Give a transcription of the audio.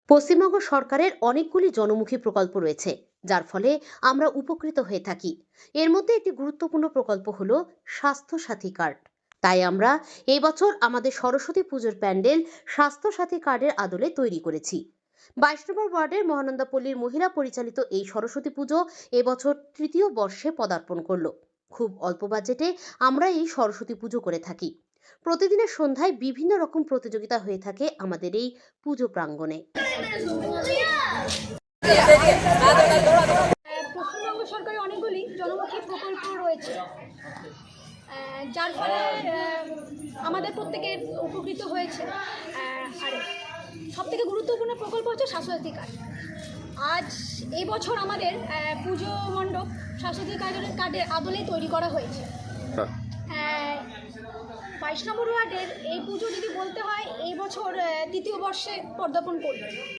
পশ্চিমবঙ্গ সরকারের অনেকগুলি জনমুখী প্রকল্প রয়েছে, যার ফলে আমরা উপকৃত হয়ে থাকি। এর মধ্যে একটি গুরুত্বপূর্ণ প্রকল্প হলো স্বাস্থ্য সাথী কার্ড। তাই আমরা এই বছর আমাদের সরস্বতী পুজোর প্যান্ডেল স্বাস্থ্য সাথী কার্ডের আদলে তৈরি করেছি। 22 নম্বর ওয়ার্ডের মহানন্দাপল্লীর মহিলা পরিচালিত এই সরস্বতী পুজো এবছর তৃতীয় বর্ষে পদার্পণ করলো। খুব অল্প বাজেটে আমরা এই সরস্বতী পুজো করে থাকি। প্রতিদিনের সন্ধ্যায় বিভিন্ন রকম প্রতিযোগিতা হয়ে থাকে আমাদের এই পুজো প্রাঙ্গণে। পশ্চিমবঙ্গ সরকারের অনেকগুলি জনমুখী প্রকল্প রয়েছে, যার ফলে আমাদের প্রত্যেকের উপকৃত হয়েছে। আর সবথেকে গুরুত্বপূর্ণ প্রকল্প হচ্ছে স্বাস্থ্যসাথী কার্ড। আজ এই বছর আমাদের পুজো মণ্ডপ স্বাস্থ্যসাথী কার্ডের আদলেই তৈরি করা হয়েছে। 22 নম্বর ওয়ার্ডের এই পুজো যদি বলতে হয়, এই বছর তৃতীয় বর্ষে পদার্পণ করবে।